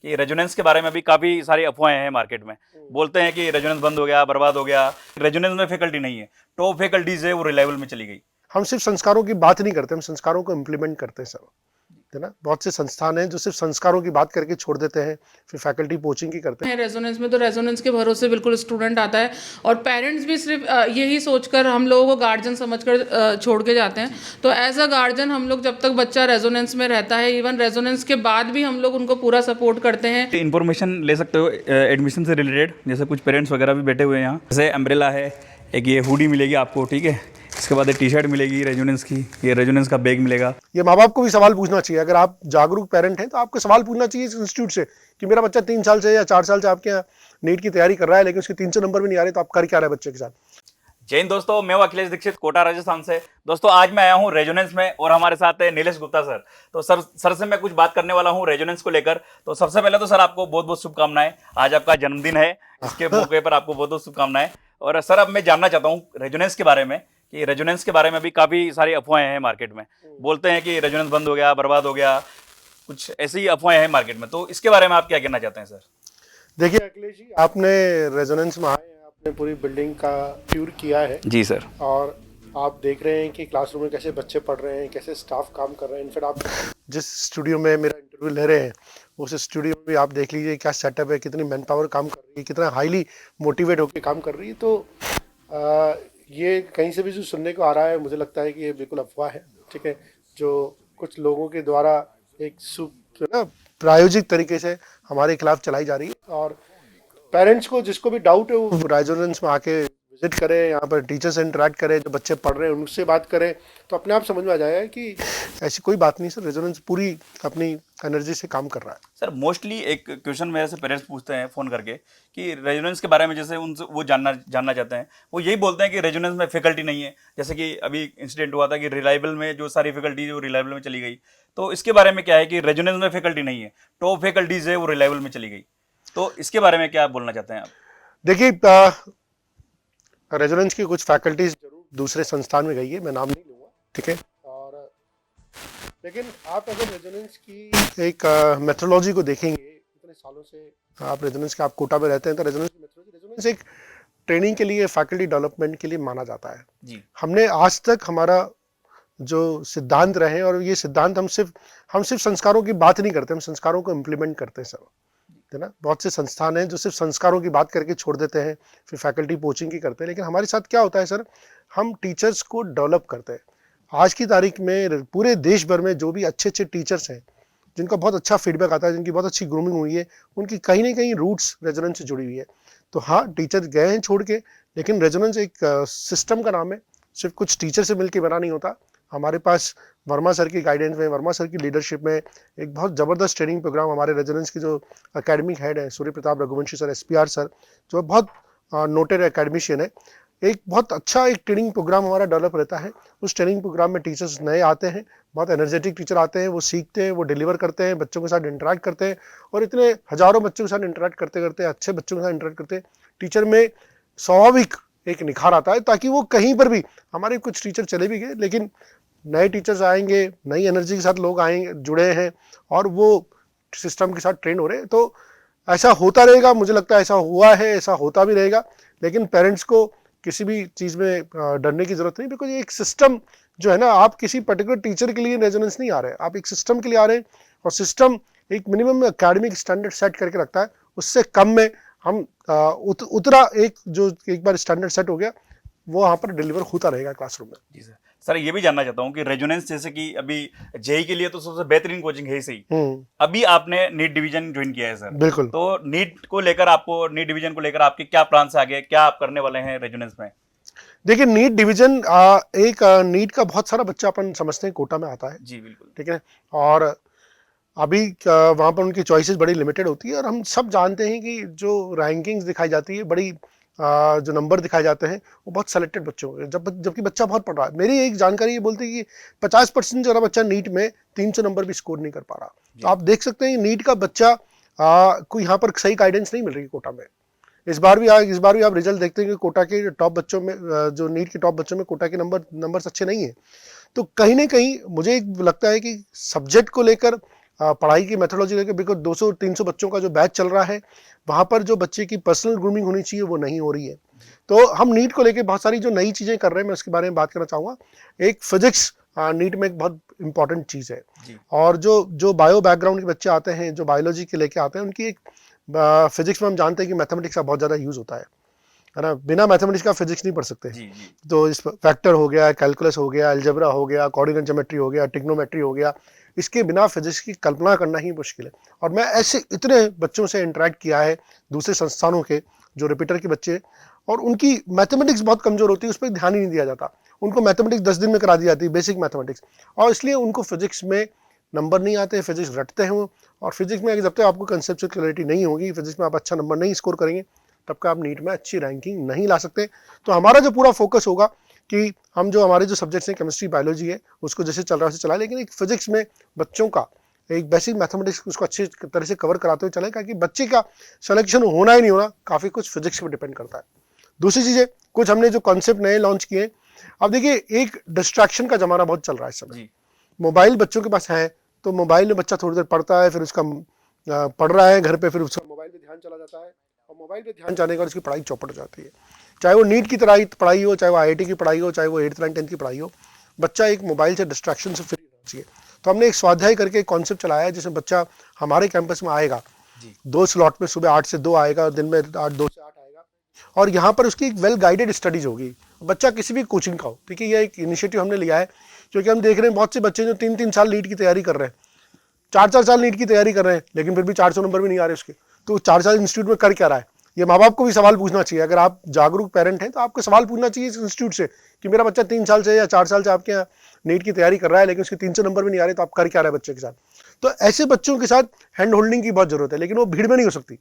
कि रेजोनेंस के बारे में भी काफ़ी सारी अफवाहें हैं मार्केट में। बोलते हैं कि रेजोनेंस बंद हो गया, बर्बाद हो गया। रेजोनेंस में फैकल्टी नहीं है, टॉप फैकल्टीज है वो रिलायबल में चली गई। हम सिर्फ संस्कारों की बात नहीं करते, हम संस्कारों को इम्प्लीमेंट करते हैं सर, है ना। बहुत से संस्थान हैं जो सिर्फ संस्कारों की बात करके छोड़ देते हैं, फिर फैकल्टी पोचिंग की करते हैं। रेजोनेंस में तो रेजोनेंस के भरोसे बिल्कुल स्टूडेंट आता है और पेरेंट्स भी सिर्फ यही सोचकर हम लोगों को गार्जियन समझकर छोड़ के जाते हैं। तो एज अ गार्जियन हम लोग जब तक बच्चा रेजोनेंस में रहता है, इवन रेजोनेंस के बाद भी हम लोग उनको पूरा सपोर्ट करते हैं। इन्फॉर्मेशन ले सकते हो एडमिशन से रिलेटेड, जैसे कुछ पेरेंट्स वगैरह भी बैठे हुए हैं यहाँ। जैसे अम्ब्रेला है, एक ये हुडी मिलेगी आपको, ठीक है। इसके बाद एक टी शर्ट मिलेगी रेजोनेंस की, ये रेजोनेंस का बैग मिलेगा। ये माँ बाप को भी सवाल पूछना चाहिए। अगर आप जागरूक पेरेंट हैं तो आपको सवाल पूछना चाहिए इस इंस्टीट्यूट से कि मेरा बच्चा 3 साल से या 4 साल से आपके यहाँ नीट की तैयारी कर रहा है, लेकिन उसके 300 नंबर भी नहीं आ रहे, तो आप कर क्या रहे हैं बच्चे के साथ। जय हिंद दोस्तों, मैं हूं अखिलेश दीक्षित, कोटा राजस्थान से। दोस्तों आज मैं आया हूं रेजोनेंस में और हमारे साथ है नीलेश गुप्ता सर। तो सर से मैं कुछ बात करने वाला हूं रेजोनेंस को लेकर। तो सबसे पहले तो सर आपको बहुत बहुत शुभकामनाएं, आज आपका जन्मदिन है, इसके मौके पर आपको बहुत बहुत शुभकामनाएं। और सर अब मैं जानना चाहता हूँ रेजोनेंस के बारे में, कि रेजोनेंस के बारे में भी काफ़ी सारी अफवाहें हैं मार्केट में। बोलते हैं कि रेजोनेंस बंद हो गया, बर्बाद हो गया, कुछ ऐसी अफवाहें हैं मार्केट में। तो इसके बारे में आप क्या कहना चाहते हैं सर? देखिए अखिलेश जी, आपने रेजोनेंस में आए हैं, आपने पूरी बिल्डिंग का टूर किया है। जी सर। और आप देख रहे हैं कि क्लासरूम में कैसे बच्चे पढ़ रहे हैं, कैसे स्टाफ काम कर रहे हैं। इनफैक्ट आप जिस स्टूडियो में मेरा इंटरव्यू ले रहे हैं उस स्टूडियो में भी आप देख लीजिए क्या सेटअप है, कितनी मैन पावर काम कर रही है, कितना हाईली मोटिवेट होकर काम कर रही है। तो ये कहीं से भी जो सुनने को आ रहा है, मुझे लगता है कि ये बिल्कुल अफवाह है, ठीक है, जो कुछ लोगों के द्वारा एक प्रायोजिक तरीके से हमारे खिलाफ चलाई जा रही है। और पेरेंट्स को जिसको भी डाउट है वो रेजोनेंस में आके विजिट करें, यहाँ पर टीचर से इंटरेक्ट करें, जो बच्चे पढ़ रहे हैं उनसे बात करें, तो अपने आप समझ में आ जाएगा कि ऐसी कोई बात नहीं सर, रेजोनेंस पूरी अपनी एनर्जी से काम कर रहा है। सर मोस्टली एक क्वेश्चन मेरे से पेरेंट्स पूछते हैं फ़ोन करके कि रेजोनेंस के बारे में, जैसे उनसे वो जानना चाहते हैं। वो यही बोलते हैं कि रेजोनेंस में फैकल्टी नहीं है। जैसे कि अभी इंसिडेंट हुआ था कि रिलायबल में जो सारी फैकल्टी वो रिलायबल में चली गई। तो इसके बारे में क्या है कि रेजोनेंस में फैकल्टी नहीं है, टॉप फैकल्टीज है वो रिलायबल में चली गई। तो इसके बारे में क्या बोलना चाहते हैं आप? देखिए रेजोनेंस की कुछ फैकल्टीज जरूर दूसरे संस्थान में गई है, मैं नाम नहीं लूँगा, ठीक है। और लेकिन आप अगर रेजोनेंस की एक मेथोडोलॉजी को देखेंगे, इतने सालों से आप रेजोनेंस के आप कोटा में रहते हैं, तो रेजोनेंस की मेथोडोलॉजी, रेजोनेंस एक ट्रेनिंग के लिए, फैकल्टी डेवलपमेंट के लिए माना जाता है जी। हमने आज तक हमारा जो सिद्धांत रहे, और ये सिद्धांत हम सिर्फ संस्कारों की बात नहीं करते, हम संस्कारों को इम्प्लीमेंट करते हैं सर, है ना। बहुत से संस्थान हैं जो सिर्फ संस्कारों की बात करके छोड़ देते हैं, फिर फैकल्टी पोचिंग की करते हैं। लेकिन हमारे साथ क्या होता है सर, हम टीचर्स को डेवलप करते हैं। आज की तारीख में पूरे देश भर में जो भी अच्छे अच्छे टीचर्स हैं, जिनका बहुत अच्छा फीडबैक आता है, जिनकी बहुत अच्छी ग्रूमिंग हुई है, उनकी कहीं ना कहीं रूट्स रेजोनेंस से जुड़ी हुई है। तो हाँ, टीचर गए हैं छोड़ के, लेकिन रेजोनेंस एक सिस्टम का नाम है, सिर्फ कुछ टीचर से मिलकर बना नहीं होता। हमारे पास वर्मा सर की गाइडेंस में, वर्मा सर की लीडरशिप में एक बहुत ज़बरदस्त ट्रेनिंग प्रोग्राम, हमारे रेजोनेंस के जो एकेडमिक हेड हैं Surya Pratap Raghuvanshi sir, SPR sir, जो बहुत नोटेड एकेडमिशियन है, एक बहुत अच्छा एक ट्रेनिंग प्रोग्राम हमारा डेवलप रहता है। उस ट्रेनिंग प्रोग्राम में टीचर्स नए आते हैं, बहुत एनर्जेटिक टीचर आते हैं, वो सीखते हैं, वो डिलीवर करते हैं, बच्चों के साथ इंटरेक्ट करते हैं, और इतने हजारों बच्चों के साथ इंटरेक्ट करते करते, अच्छे बच्चों के साथ इंटरेक्ट करते, टीचर में स्वाभाविक एक निखार आता है, ताकि वो कहीं पर भी, हमारे कुछ टीचर चले भी गए, लेकिन नए टीचर्स आएंगे, नई एनर्जी के साथ लोग आएंगे, जुड़े हैं, और वो सिस्टम के साथ ट्रेन हो रहे हैं। तो ऐसा होता रहेगा, मुझे लगता है ऐसा हुआ है, ऐसा होता भी रहेगा। लेकिन पेरेंट्स को किसी भी चीज़ में डरने की जरूरत नहीं, बिकॉज ये एक सिस्टम जो है ना, आप किसी पर्टिकुलर टीचर के लिए रेजोनेंस नहीं आ रहे हैं, आप एक सिस्टम के लिए आ रहे हैं, और सिस्टम एक मिनिमम एकेडमिक स्टैंडर्ड सेट करके रखता है। उससे कम में हम उतरा एक बार स्टैंडर्ड सेट हो गया, वो वहाँ पर डिलीवर होता रहेगा क्लासरूम में। जी सर। सर ये भी जानना चाहता हूँ कि रेजोनेंस, जैसे कि अभी जेई के लिए तो सबसे बेहतरीन कोचिंग है ही सही। अभी आपने नीट डिवीजन ज्वाइन किया है सर। बिल्कुल। तो नीट को लेकर, आपको नीट डिवीजन को लेकर आपके क्या प्लान से आगे, क्या आप करने वाले हैं रेजोनेंस में? देखिए नीट डिवीजन नीट का बहुत सारा बच्चा अपन समझते हैं कोटा में आता है। जी बिल्कुल। ठीक है, और अभी वहाँ पर उनकी चॉइसेस बड़ी लिमिटेड होती है, और हम सब जानते हैं कि जो रैंकिंग्स दिखाई जाती है, बड़ी जो नंबर दिखाए जाते हैं, वो बहुत सेलेक्टेड बच्चों के, जबकि बच्चा बहुत पढ़ रहा है। मेरी एक जानकारी ये बोलती है कि 50% जो बच्चा नीट में 300 नंबर भी स्कोर नहीं कर पा रहा। तो आप देख सकते हैं नीट का बच्चा कोई यहाँ पर सही गाइडेंस नहीं मिल रही कोटा में। इस बार भी आप रिजल्ट देखते हैं कि कोटा के टॉप बच्चों में, जो नीट के टॉप बच्चों में कोटा के नंबर्स अच्छे नहीं है। तो कहीं ना कहीं मुझे लगता है कि सब्जेक्ट को लेकर पढ़ाई की मेथोडोलॉजी लेकर, बिकॉज 200-300 बच्चों का जो बैच चल रहा है वहाँ पर जो बच्चे की पर्सनल ग्रूमिंग होनी चाहिए वो नहीं हो रही है। तो हम नीट को लेकर बहुत सारी जो नई चीज़ें कर रहे हैं, मैं उसके बारे में बात करना चाहूँगा। एक फिजिक्स नीट में एक बहुत इंपॉर्टेंट चीज़ है, और जो बायो बैकग्राउंड के बच्चे आते हैं, जो बायोलॉजी के लेके आते हैं, उनकी एक फिजिक्स में हम जानते हैं कि मैथमेटिक्स का बहुत ज़्यादा यूज़ होता है ना। बिना मैथमेटिक्स का फिजिक्स नहीं पढ़ सकते। तो इस फैक्टर हो गया, कैलकुलस हो गया, अलजेब्रा हो गया, कोऑर्डिनेट ज्योमेट्री हो गया, ट्रिग्नोमेट्री हो गया, इसके बिना फिजिक्स की कल्पना करना ही मुश्किल है। और मैं ऐसे इतने बच्चों से इंटरेक्ट किया है, दूसरे संस्थानों के जो रिपीटर के बच्चे, और उनकी मैथमेटिक्स बहुत कमज़ोर होती है, उस पर ध्यान ही नहीं दिया जाता। उनको मैथमेटिक्स 10 दिन में करा दी जाती है, बेसिक मैथमेटिक्स, और इसलिए उनको फिजिक्स में नंबर नहीं आते, फिजिक्स रटते हैं वो। और फिजिक्स में जब तक आपको कंसेप्चुअल क्लैरिटी नहीं होगी, फिजिक्स में आप अच्छा नंबर नहीं स्कोर करेंगे, तब तक आप नीट में अच्छी रैंकिंग नहीं ला सकते। तो हमारा जो पूरा फोकस होगा कि हम जो हमारे जो सब्जेक्ट्स हैं, केमिस्ट्री, बायोलॉजी है, उसको जैसे चल रहा है वैसे चलाए, लेकिन एक फिजिक्स में बच्चों का एक बेसिक मैथमेटिक्स उसको अच्छी तरह से कवर कराते हुए चले, क्योंकि बच्चे का सिलेक्शन होना ही नहीं होना काफ़ी कुछ फिजिक्स पर डिपेंड करता है। दूसरी चीज़ें, कुछ हमने जो कॉन्सेप्ट नए लॉन्च किए, अब देखिए एक डिस्ट्रैक्शन का ज़माना बहुत चल रहा है इस समय। मोबाइल बच्चों के पास है, तो मोबाइल में बच्चा थोड़ी देर पढ़ता है, फिर उसका पढ़ रहा है घर पे, फिर उसका मोबाइल पे ध्यान चला जाता है, और मोबाइल पे ध्यान जाने के बाद उसकी पढ़ाई चौपट हो जाती है। चाहे वो नीट की तरह पढ़ाई हो, चाहे वो IIT की पढ़ाई हो, चाहे वो 8th 9th 10th की पढ़ाई हो, बच्चा एक मोबाइल से डिस्ट्रैक्शन से फ्री रहना चाहिए। तो हमने एक स्वाध्याय करके एक कॉन्सेप्ट चलाया है, जिसमें बच्चा हमारे कैंपस में आएगा, 2 स्लॉट में, सुबह 8 से 2 आएगा, दिन में 2 से 8 आएगा, और यहाँ पर उसकी एक वेल गाइडेड स्टडीज होगी। बच्चा किसी भी कोचिंग का हो, ठीक है, यह एक इनिशिएटिव हमने लिया है, क्योंकि हम देख रहे हैं बहुत से बच्चे जो 3-3 साल नीट की तैयारी कर रहे हैं, 4-4 साल नीट की तैयारी कर रहे हैं, लेकिन फिर भी 400 नंबर भी नहीं आ रहे उसके। तो 4 साल इंस्टीट्यूट में कर क्या रहा है? ये माँ बाप को भी सवाल पूछना चाहिए। अगर आप जागरूक पेरेंट हैं तो आपको सवाल पूछना चाहिए इस इंस्टीट्यूट से कि मेरा बच्चा 3 साल से या 4 साल से आपके यहाँ नीट की तैयारी कर रहा है, लेकिन उसके 300 नंबर भी नहीं आ रहे, तो आप कर क्या रहे हैं बच्चे के साथ? तो ऐसे बच्चों के साथ हैंड होल्डिंग की बहुत जरूरत है, लेकिन वो भीड़ में नहीं हो सकती।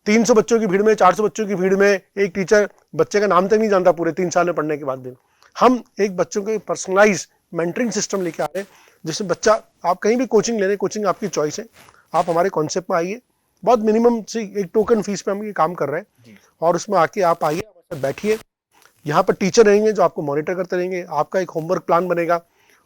300 बच्चों की भीड़ में, 400 बच्चों की भीड़ में एक टीचर बच्चे का नाम तक नहीं जानता पूरे 3 साल में पढ़ने के बाद भी। हम एक बच्चों के पर्सनलाइज मेंटरिंग सिस्टम लेके आ रहे हैं, जिसमें बच्चा, आप कहीं भी कोचिंग ले रहे हैं, कोचिंग आपकी चॉइस है, आप हमारे कॉन्सेप्ट में आइए, बहुत मिनिमम से एक टोकन फीस पे हम ये काम कर रहे हैं, और उसमें आके आप आइए, हमारे साथ बैठिए। यहाँ पर टीचर रहेंगे जो आपको मॉनिटर करते रहेंगे, आपका एक होमवर्क प्लान बनेगा,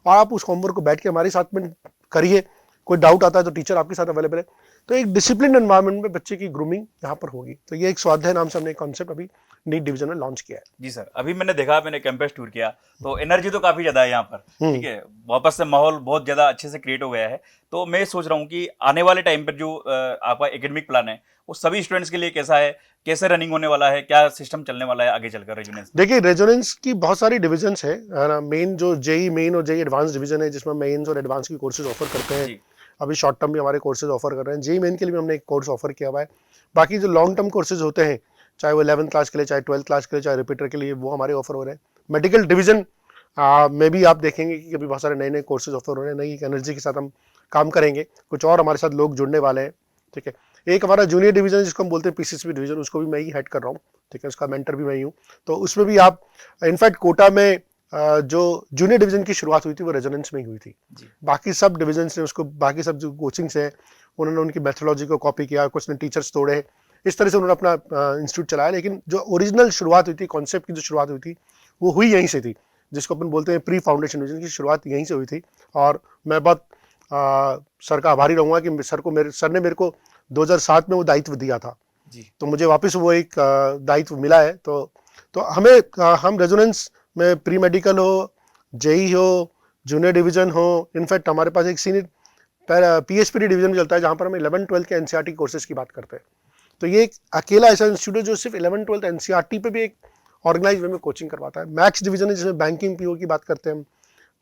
और आप उस होमवर्क को बैठ के हमारे साथ में करिए। कोई डाउट आता है तो टीचर आपके साथ अवेलेबल है। तो एक डिसिप्लिन एनवायरनमेंट में बच्चे की ग्रूमिंग यहाँ पर होगी। तो ये एक स्वाध्याय नाम से हमने एक कॉन्सेप्ट अभी नीट डिवीजन में लॉन्च किया है। जी सर, अभी मैंने देखा, मैंने कैंपस टूर किया, तो एनर्जी तो काफी ज्यादा है यहाँ पर, ठीक है, वापस से माहौल बहुत ज्यादा अच्छे से क्रिएट हो गया है। तो मैं सोच रहा हूँ कि आने वाले टाइम पर जो आपका एकेडमिक प्लान है वो सभी स्टूडेंट्स के लिए कैसा है, कैसे रनिंग होने वाला है, क्या सिस्टम चलने वाला है आगे चलकर रेजोनेंस? देखिए, रेजोनेंस की बहुत सारी डिविजन्स है ना। मेन जो जेई मेन और जेई एडवांस डिवीजन है, जिसमें मेन्स और एडवांस की कोर्सेज ऑफर करते हैं। अभी शॉर्ट टर्म भी हमारे कोर्सेज ऑफर कर रहे हैं। जेई मेन के लिए भी हमने एक कोर्स ऑफर किया हुआ है। बाकी जो लॉन्ग टर्म कोर्सेज होते हैं, चाहे वो 11th क्लास के लिए, चाहे 12th क्लास के लिए, चाहे रिपीटर के लिए, वो हमारे ऑफर हो रहे हैं। मेडिकल डिवीजन में भी आप देखेंगे कि अभी बहुत सारे नए नए कोर्सेज ऑफर हो रहे हैं। नई एनर्जी के साथ हम काम करेंगे, कुछ और हमारे साथ लोग जुड़ने वाले हैं, ठीक है। एक हमारा जूनियर डिवीजन जिसको हम बोलते हैं PCCB डिवीजन, उसको भी मैं ही हेड कर रहा हूँ, ठीक है, उसका मेंटर भी मैं ही हूँ। तो उसमें भी आप, इनफैक्ट कोटा में जो जूनियर डिवीजन की शुरुआत हुई थी वो रेजोनेंस में ही हुई थी। बाकी सब डिवीजन ने उसको, बाकी सब जो कोचिंग्स हैं उन्होंने उनकी मेथोडोलॉजी को कॉपी किया, कुछ ने टीचर्स तोड़े, इस तरह से उन्होंने अपना इंस्टीट्यूट चलाया। लेकिन जो ओरिजिनल शुरुआत हुई थी, कॉन्सेप्ट की जो शुरुआत हुई थी, वो हुई यहीं से थी, जिसको अपन बोलते हैं प्री फाउंडेशन डिवीजन की शुरुआत यहीं से हुई थी। और मैं बहुत सर का आभारी रहूँगा कि सर ने मेरे को 2007 में वो दायित्व दिया था, तो मुझे वापस वो एक दायित्व मिला है। तो हमें, हम रेजोनेंस में प्री मेडिकल हो, जेई हो, जूनियर डिवीजन हो, इनफैक्ट हमारे पास एक सीनियर PHPD डिवीजन भी चलता है, जहाँ पर हम 11th 12th के NCERT कोर्सेज की बात करते हैं। तो ये एक अकेला ऐसा इंस्टीट्यूट है जो सिर्फ 11th 12th NCERT पे भी एक ऑर्गेनाइज वे में कोचिंग करवाता है। मैक्स डिवीजन है जिसमें बैंकिंग PO की बात करते हैं हम,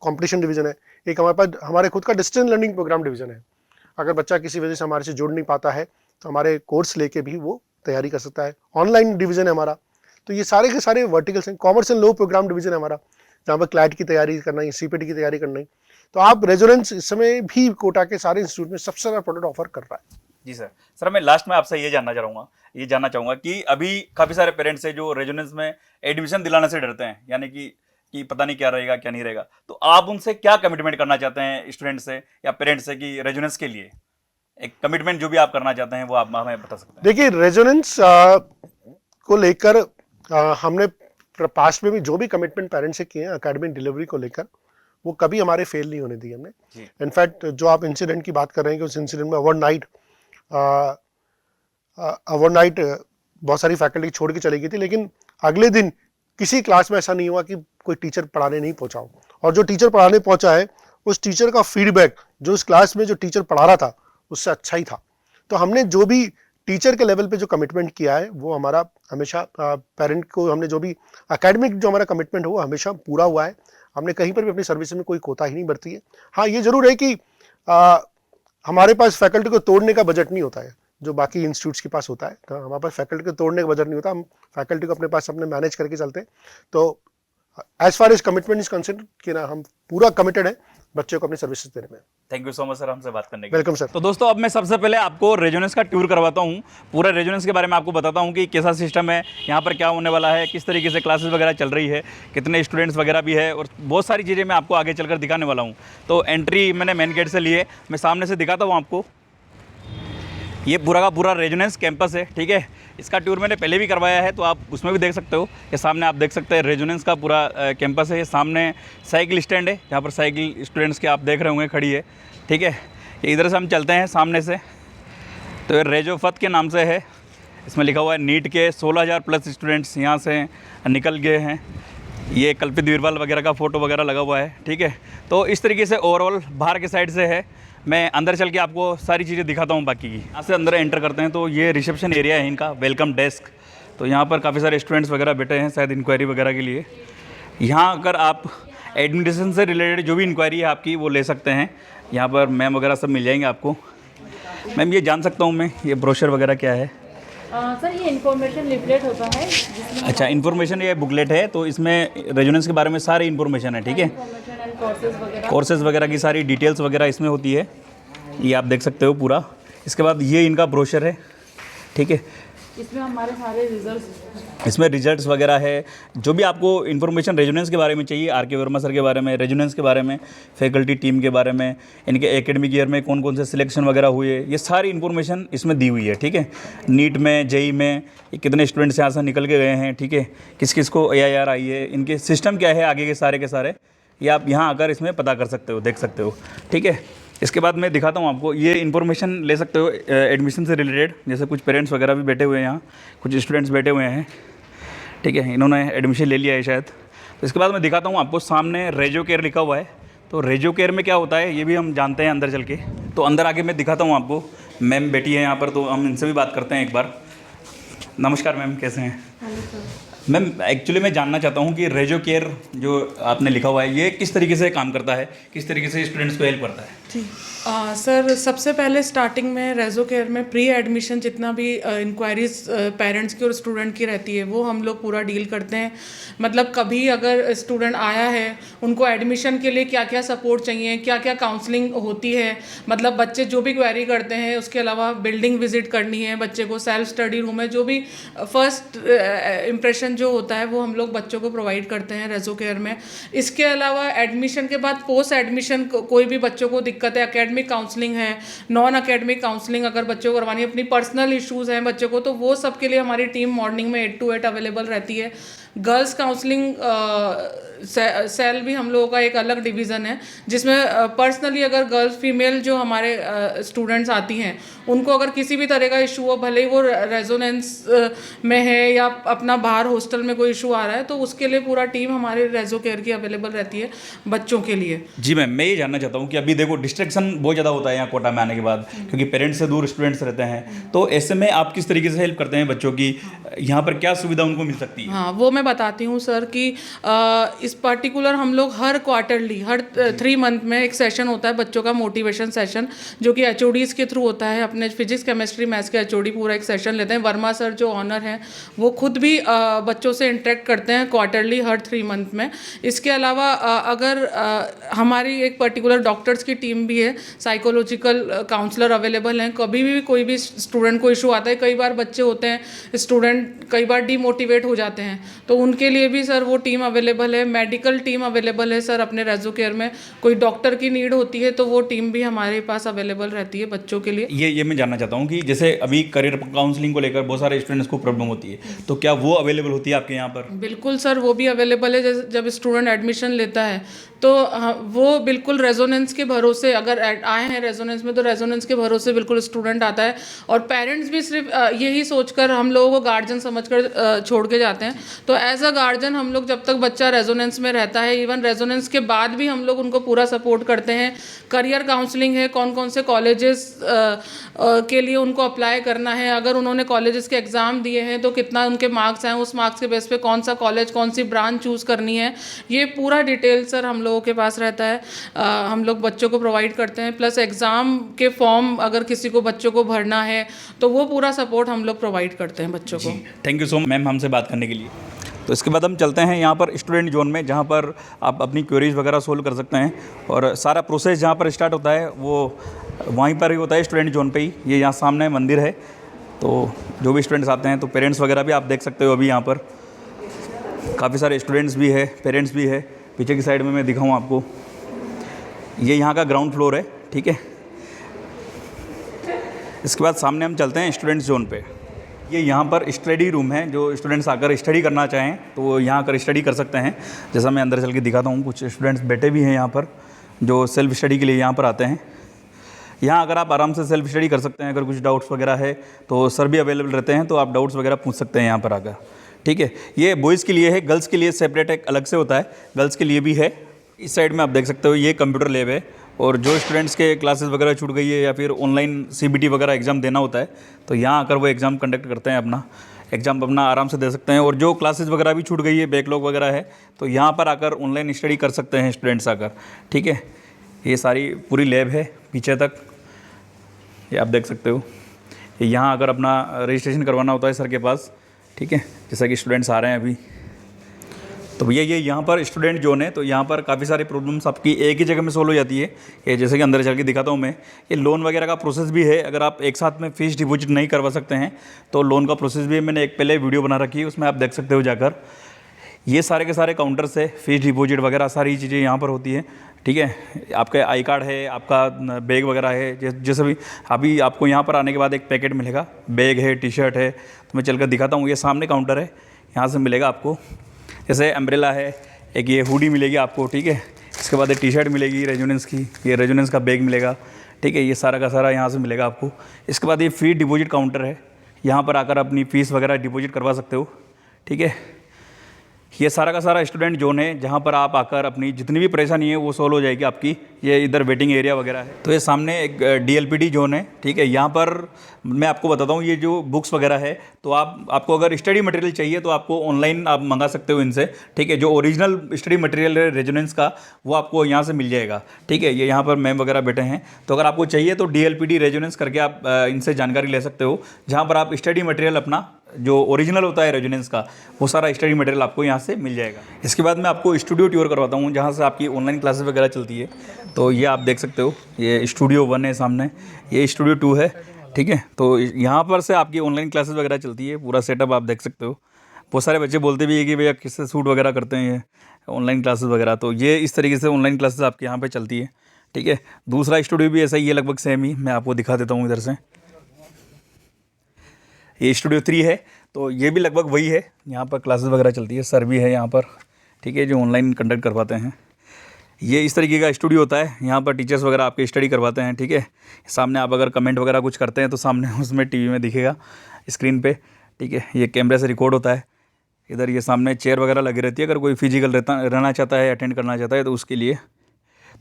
कॉम्पिटिशन डिवीजन है। एक हमारे पास हमारे खुद का डिस्टेंस लर्निंग प्रोग्राम डिवीजन है। अगर बच्चा किसी वजह से हमारे से जुड़ नहीं पाता है तो हमारे कोर्स लेके भी वो तैयारी कर सकता है। ऑनलाइन डिवीजन है हमारा। तो ये सारे के सारे वर्टिकल्स हैं। Commerce and law program division है हमारा, जहाँ पर क्लैट की तैयारी करना है, CPT की तैयारी करना है। तो आप रेजोनेंस इस समय भी कोटा के सारे इंस्टीट्यूट में सबसे ज़्यादा प्रोडक्ट ऑफर कर रहा है। जी सर, मैं लास्ट में आपसे ये जानना चाहूँगा कि अभी काफ़ी सारे पेरेंट्स हैं जो रेजोनेंस में एडमिशन दिलाने से डरते हैं, यानी कि पता नहीं क्या रहेगा क्या नहीं रहेगा। तो आप उनसे क्या कमिटमेंट करना चाहते हैं स्टूडेंट से या पेरेंट्स से कि रेजोनेंस के लिए एक कमिटमेंट जो भी आप करना चाहते हैं वो आप हमें बता सकते हैं? देखिए, रेजोनेंस को लेकर हमने पास्ट में भी जो भी कमिटमेंट पेरेंट्स से किए हैं एकेडमिक डिलीवरी को लेकर, वो कभी हमारे फेल नहीं होने दिए हमने। इनफैक्ट जो आप इंसिडेंट की बात कर रहे हैं कि उस इंसिडेंट में ओवरनाइट बहुत सारी फैकल्टी छोड़ के चली गई थी, लेकिन अगले दिन किसी क्लास में ऐसा नहीं हुआ कि कोई टीचर पढ़ाने नहीं पहुंचा हो। और जो टीचर पढ़ाने पहुंचा है उस टीचर का फीडबैक जो उस क्लास में जो टीचर पढ़ा रहा था उससे अच्छा ही था। तो हमने जो भी टीचर के लेवल पे जो कमिटमेंट किया है वो हमारा हमेशा पेरेंट को हमने जो भी एकेडमिक जो हमारा कमिटमेंट है वो हमेशा पूरा हुआ है। हमने कहीं पर भी अपनी सर्विस में कोई कोताही नहीं बरती है। हाँ, ये जरूर है कि हमारे पास फैकल्टी को तोड़ने का बजट नहीं होता है जो बाकी इंस्टीट्यूट्स के पास होता है। तो हमारे पास फैकल्टी को तोड़ने का बजट नहीं होता, हम फैकल्टी को अपने पास अपने मैनेज करके चलते हैं। तो as far as commitment is concern कि ना हम पूरा कमिटेड है बच्चों को अपनी सर्विसेज देने में। Thank you so much sir हमसे बात करने के लिए। Welcome sir. तो दोस्तों अब मैं सबसे पहले आपको रेजोनेंस का टूर करवाता हूँ। पूरा रेजोनेंस के बारे में आपको बताता हूँ कि कैसा सिस्टम है, यहाँ पर क्या होने वाला है, किस तरीके से क्लासेस वगैरह चल रही है, कितने स्टूडेंट्स वगैरह भी है और बहुत सारी चीज़ें मैं आपको आगे चलकर दिखाने वाला हूँ। तो एंट्री मैंने मेन गेट से ली है, मैं सामने से दिखाता हूँ आपको। ये पूरा का पूरा रेजोनेंस कैंपस है, ठीक है। इसका टूर मैंने पहले भी करवाया है तो आप उसमें भी देख सकते हो। ये सामने आप देख सकते हैं रेजोनेंस का पूरा कैंपस है। ये सामने साइकिल स्टैंड है जहाँ पर साइकिल स्टूडेंट्स के आप देख रहे होंगे खड़ी है, ठीक है। ये इधर से हम चलते हैं सामने से, तो ये रेजोफत के नाम से है। इसमें लिखा हुआ है नीट के 16,000 प्लस स्टूडेंट्स यहाँ से निकल गए हैं। ये कल्पित बीरबल वगैरह का फ़ोटो वगैरह लगा हुआ है, ठीक है। तो इस तरीके से ओवरऑल बाहर के साइड से है। मैं अंदर चल के आपको सारी चीज़ें दिखाता हूँ बाकी की। यहाँ से अंदर एंटर करते हैं तो ये रिसेप्शन एरिया है इनका, वेलकम डेस्क। तो यहाँ पर काफ़ी सारे स्टूडेंट्स वगैरह बैठे हैं शायद इंक्वायरी वगैरह के लिए। यहाँ अगर आप एडमिशन से रिलेटेड जो भी इंक्वायरी है आपकी वो ले सकते हैं। यहाँ पर मैम वगैरह सब मिल जाएंगे आपको। मैम ये जान सकता हूँ मैं ये ब्रोशर वगैरह क्या है? सर ये इन्फॉर्मेशन लिफलेट होता है जिसमें अच्छा, इन्फॉर्मेशन ये बुकलेट है तो इसमें रेजोनेंस के बारे में सारी इन्फॉर्मेशन है, ठीक है। इन्फॉर्मेशन एंड कोर्सेज वगैरह कोर्सेज वगैरह की सारी डिटेल्स वगैरह इसमें होती है, ये आप देख सकते हो पूरा। इसके बाद ये इनका ब्रोशर है, ठीक है। इसमें हमारे सारे रिजल्ट्स, इसमें रिजल्ट्स वगैरह है, जो भी आपको इन्फॉर्मेशन रेजोनेंस के बारे में चाहिए, आर के वर्मा सर के बारे में, रेजोनेंस के बारे में, फैकल्टी टीम के बारे में, इनके एकेडमिक ईयर में कौन कौन से सिलेक्शन वगैरह हुए, ये सारी इन्फॉर्मेशन इसमें दी हुई है, ठीक है। नीट में, जेई में कितने स्टूडेंट्स यहाँ से निकल के गए हैं, ठीक है। किस किस को AIR आई है, इनके सिस्टम क्या है आगे के सारे ये आप यहाँ आकर इसमें पता कर सकते हो, देख सकते हो, ठीक है। इसके बाद मैं दिखाता हूँ आपको, ये इन्फॉर्मेशन ले सकते हो एडमिशन से रिलेटेड। जैसे कुछ पेरेंट्स वगैरह भी बैठे हुए हैं यहाँ, कुछ स्टूडेंट्स बैठे हुए हैं, ठीक है। इन्होंने एडमिशन ले लिया है शायद। तो इसके बाद मैं दिखाता हूँ आपको, सामने रेजो केयर लिखा हुआ है। तो रेजो केयर में क्या होता है ये भी हम जानते हैं अंदर चल के। तो अंदर आके मैं दिखाता हूँ आपको। मैम बैठी है यहाँ पर, तो हम इनसे भी बात करते हैं एक बार। नमस्कार मैम, कैसे हैं? मैम एक्चुअली मैं जानना चाहता हूँ कि रेजो केयर जो आपने लिखा हुआ है ये किस तरीके से काम करता है, किस तरीके से स्टूडेंट्स को हेल्प करता है? जी सर, सबसे पहले स्टार्टिंग में रेजो केयर में प्री एडमिशन जितना भी इंक्वायरीज पेरेंट्स की और स्टूडेंट की रहती है वो हम लोग पूरा डील करते हैं। मतलब कभी अगर स्टूडेंट आया है, उनको एडमिशन के लिए क्या क्या सपोर्ट चाहिए, क्या क्या काउंसलिंग होती है, मतलब बच्चे जो भी क्वेरी करते हैं, उसके अलावा बिल्डिंग विजिट करनी है बच्चे को, सेल्फ स्टडी रूम है, जो भी फर्स्ट इम्प्रेशन जो होता है वो हम लोग बच्चों को प्रोवाइड करते हैं रेजो केयर में। इसके अलावा एडमिशन के बाद पोस्ट एडमिशन कोई भी बच्चों को दिक्कत है, एकेडमिक काउंसलिंग है, नॉन एकेडमिक काउंसलिंग अगर बच्चों को करवानी है, अपनी पर्सनल इश्यूज़ हैं बच्चों को, तो वो सब के लिए हमारी टीम मॉर्निंग में 8 to 8 अवेलेबल रहती है। गर्ल्स काउंसलिंग सेल भी हम लोगों का एक अलग डिवीज़न है जिसमें पर्सनली अगर गर्ल्स फीमेल जो हमारे स्टूडेंट्स आती हैं उनको अगर किसी भी तरह का इशू हो, भले ही वो रेजोनेंस में है या अपना बाहर हॉस्टल में कोई इशू आ रहा है, तो उसके लिए पूरा टीम हमारे रेजो केयर की अवेलेबल रहती है बच्चों के लिए। जी मैम, मैं ये जानना चाहता हूँ कि अभी देखो डिस्ट्रैक्शन बहुत ज़्यादा होता है यहाँ कोटा में आने के बाद, क्योंकि पेरेंट्स से दूर स्टूडेंट्स रहते हैं, तो ऐसे में आप किस तरीके से हेल्प करते हैं बच्चों की, यहाँ पर क्या सुविधा उनको मिल सकती है? हाँ, वो मैं बताती हूँ सर कि इस पर्टिकुलर हम लोग हर क्वार्टरली, हर 3 मंथ में एक सेशन होता है बच्चों का, मोटिवेशन सेशन, जो कि HODs के थ्रू होता है। अपने फिजिक्स केमिस्ट्री मैथ्स के HOD पूरा एक सेशन लेते हैं। वर्मा सर जो ऑनर हैं वो खुद भी बच्चों से इंटरेक्ट करते हैं क्वार्टरली हर 3 मंथ में। इसके अलावा अगर हमारी एक पर्टिकुलर डॉक्टर्स की टीम भी है, साइकोलॉजिकल काउंसलर अवेलेबल हैं। कभी भी कोई भी स्टूडेंट को इशू आता है, कई बार बच्चे होते हैं स्टूडेंट कई बार डीमोटिवेट हो जाते हैं, तो उनके लिए भी सर वो टीम अवेलेबल है, मेडिकल टीम अवेलेबल है सर अपने रेजो केयर में। कोई डॉक्टर की नीड होती है तो वो टीम भी हमारे पास अवेलेबल रहती है बच्चों के लिए। ये मैं जानना चाहता हूँ कि जैसे अभी करियर काउंसलिंग को लेकर बहुत सारे स्टूडेंट्स को प्रॉब्लम होती है, तो क्या वो अवेलेबल होती है आपके यहाँ पर? बिल्कुल सर, वो भी अवेलेबल है। जब स्टूडेंट एडमिशन लेता है तो वो बिल्कुल रेजोनेंस के भरोसे, अगर आए हैं रेजोनेंस में तो रेजोनेंस के भरोसे बिल्कुल स्टूडेंट आता है। और पेरेंट्स भी सिर्फ यही सोचकर हम लोगों को गार्जियन समझकर छोड़ के जाते हैं। तो एज अ गार्जियन हम लोग, जब तक बच्चा रेजोनेंस में रहता है, इवन रेजोनेंस के बाद भी हम लोग उनको पूरा सपोर्ट करते हैं। करियर काउंसलिंग है, कौन कौन से कॉलेजेस के लिए उनको अप्लाई करना है, अगर उन्होंने कॉलेजेस के एग्ज़ाम दिए हैं तो कितना उनके मार्क्स आए, उस मार्क्स के बेस पे कौन सा कॉलेज, कौन सी ब्रांच चूज़ करनी है, ये पूरा डिटेल सर हम लोगों के पास रहता है। हम लोग बच्चों को प्रोवाइड करते हैं। प्लस एग्ज़ाम के फॉर्म अगर किसी को बच्चों को भरना है तो वो पूरा सपोर्ट हम लोग प्रोवाइड करते हैं बच्चों को। Thank you so much ma'am हमसे बात करने के लिए। तो इसके बाद हम चलते हैं यहाँ पर स्टूडेंट जोन में, जहाँ पर आप अपनी क्वेरीज वगैरह सोल्व कर सकते हैं। और सारा प्रोसेस जहाँ पर स्टार्ट होता है वो वहीं पर ही होता है, स्टूडेंट जोन पे ही। ये यहाँ सामने मंदिर है, तो जो भी स्टूडेंट्स आते हैं तो पेरेंट्स वगैरह भी आप देख सकते हो। अभी यहाँ पर काफ़ी सारे स्टूडेंट्स भी है, पेरेंट्स भी है। पीछे की साइड में मैं दिखाऊँ आपको, ये यहाँ का ग्राउंड फ्लोर है, ठीक है। इसके बाद सामने हम चलते हैं स्टूडेंट्स जोन पे। ये यहाँ पर स्टडी रूम है, जो स्टूडेंट्स आकर स्टडी करना चाहें तो वो यहाँ आकर स्टडी कर सकते हैं। जैसा मैं अंदर चल के दिखाता हूँ, कुछ स्टूडेंट्स बैठे भी हैं यहाँ पर जो सेल्फ स्टडी के लिए यहाँ पर आते हैं। यहाँ अगर आप आराम से सेल्फ स्टडी कर सकते हैं। अगर कुछ डाउट्स वगैरह है तो सर भी अवेलेबल रहते हैं, तो आप डाउट्स वगैरह पूछ सकते हैं यहाँ पर आकर, ठीक है। ये बॉयज़ के लिए है, गर्ल्स के लिए सेपरेट एक अलग से होता है, गर्ल्स के लिए भी है। इस साइड में आप देख सकते हो ये कंप्यूटर लैब है। और जो स्टूडेंट्स के क्लासेस वगैरह छूट गई है या फिर ऑनलाइन CBT वगैरह एग्ज़ाम देना होता है तो यहाँ आकर वो एग्ज़ाम कंडक्ट करते हैं, अपना एग्ज़ाम अपना आराम से दे सकते हैं। और जो क्लासेस वगैरह भी छूट गई है, बैकलॉग वगैरह है, तो यहाँ पर आकर ऑनलाइन स्टडी कर सकते हैं स्टूडेंट्स आकर, ठीक है। ये सारी पूरी लैब है पीछे तक, ये आप देख सकते हो। यहाँ आकर अपना रजिस्ट्रेशन करवाना होता है सर के पास, ठीक है। जैसा कि स्टूडेंट्स आ रहे हैं अभी, तो भैया ये यहाँ पर स्टूडेंट जोन है, तो यहाँ पर काफ़ी सारी प्रॉब्लम्स आपकी एक ही जगह में सोल्व हो जाती है। ये जैसे कि अंदर चल के दिखाता हूँ मैं, ये लोन वगैरह का प्रोसेस भी है। अगर आप एक साथ में फ़ीस डिपॉजिट नहीं करवा सकते हैं तो लोन का प्रोसेस भी है। मैंने एक पहले वीडियो बना रखी है, उसमें आप देख सकते हो जाकर। ये सारे के सारे काउंटर्स है, फ़ीस डिपॉजिट वगैरह सारी चीज़ें यहाँ पर होती है, ठीक है। आपका आई कार्ड है, आपका बैग वगैरह है। जैसे भी अभी आपको यहाँ पर आने के बाद एक पैकेट मिलेगा, बैग है, T-शर्ट है, तो मैं चल कर दिखाता हूँ। ये सामने काउंटर है, यहाँ से मिलेगा आपको। जैसे अम्ब्रेला है, एक ये हुडी मिलेगी आपको, ठीक है। इसके बाद एक T-शर्ट मिलेगी रेजोनेंस की, ये रेजोनेंस का बैग मिलेगा, ठीक है। ये सारा का सारा यहाँ से मिलेगा आपको। इसके बाद ये फ़ी डिपॉजिट काउंटर है, यहाँ पर आकर अपनी फ़ीस वगैरह डिपॉजिट करवा सकते हो, ठीक है। ये सारा का सारा स्टूडेंट जोन है, जहाँ पर आप आकर अपनी जितनी भी परेशानी है वो सॉल्व हो जाएगी आपकी। ये इधर वेटिंग एरिया वगैरह है। तो ये सामने एक DLPD जोन है, ठीक है। यहाँ पर मैं आपको बताता हूँ, ये जो बुक्स वगैरह है, तो आपको अगर स्टडी मटेरियल चाहिए तो आपको ऑनलाइन आप मंगा सकते हो इनसे, ठीक है। जो ओरिजिनल स्टडी मटेरियल है रेजोनेंस का, वो आपको यहाँ से मिल जाएगा, ठीक है। ये यहाँ पर मैम वगैरह बैठे हैं, तो अगर आपको चाहिए तो DLPD रेजोनेंस करके आप इनसे जानकारी ले सकते हो, जहाँ पर आप स्टडी मटेरियल अपना जो ओरिजिनल होता है रेजोनेंस का, वो सारा स्टडी मटेरियल आपको यहाँ से मिल जाएगा। इसके बाद मैं आपको स्टूडियो टूर करवाता हूँ, जहाँ से आपकी ऑनलाइन क्लासेस वगैरह चलती है। तो ये आप देख सकते हो, ये स्टूडियो 1 है सामने, ये स्टूडियो 2 है, ठीक है। तो यहाँ पर से आपकी ऑनलाइन क्लासेस वगैरह चलती है, पूरा सेटअप आप देख सकते हो। बहुत सारे बच्चे बोलते भी है कि भैया किससे शूट वगैरह करते हैं ये ऑनलाइन क्लासेस वगैरह, तो ये इस तरीके से ऑनलाइन क्लासेस आपके यहाँ पे चलती है, ठीक है। दूसरा स्टूडियो भी ऐसा ही है, लगभग सेम ही। मैं आपको दिखा देता हूँ इधर से, ये स्टूडियो 3 है, तो ये भी लगभग वही है। यहाँ पर क्लासेस वगैरह चलती है, सर भी है यहाँ पर, ठीक है, जो ऑनलाइन कंडक्ट करवाते हैं। ये इस तरीके का स्टूडियो होता है, यहाँ पर टीचर्स वगैरह आपके स्टडी करवाते हैं, ठीक है। सामने आप अगर कमेंट वगैरह कुछ करते हैं तो सामने उसमें TV में दिखेगा स्क्रीन पे, ठीक है। ये कैमरे से रिकॉर्ड होता है। इधर ये सामने चेयर वगैरह लगी रहती है, अगर कोई फिजिकल रहना चाहता है, अटेंड करना चाहता है तो उसके लिए।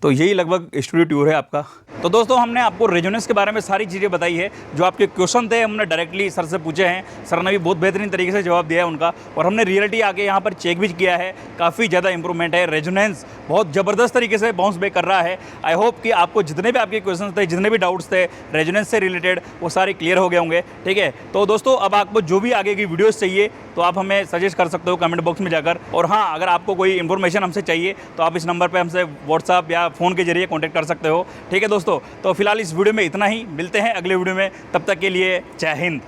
तो यही लगभग स्टूडियो टूर है आपका। तो दोस्तों हमने आपको रेजोनेंस के बारे में सारी चीज़ें बताई है। जो आपके क्वेश्चन थे हमने डायरेक्टली सर से पूछे हैं, सर ने भी बहुत बेहतरीन तरीके से जवाब दिया है उनका, और हमने रियलिटी आके यहाँ पर चेक भी किया है, काफ़ी ज़्यादा इंप्रूवमेंट है। रेजोनेंस बहुत ज़बरदस्त तरीके से बाउंस बैक कर रहा है। आई होप कि आपको जितने भी आपके क्वेश्चन थे, जितने भी डाउट्स थे रेजोनेंस से रिलेटेड, वो सारे क्लियर हो गए होंगे, ठीक है। तो दोस्तों अब आपको जो भी आगे की वीडियोज़ चाहिए तो आप हमें सजेस्ट कर सकते हो कमेंट बॉक्स में जाकर। और हाँ, अगर आपको कोई इन्फॉर्मेशन हमसे चाहिए तो आप इस नंबर पर हमसे व्हाट्सअप या फ़ोन के जरिए कॉन्टैक्ट कर सकते हो, ठीक है दोस्तों। तो फिलहाल इस वीडियो में इतना ही, मिलते हैं अगले वीडियो में, तब तक के लिए जय हिंद।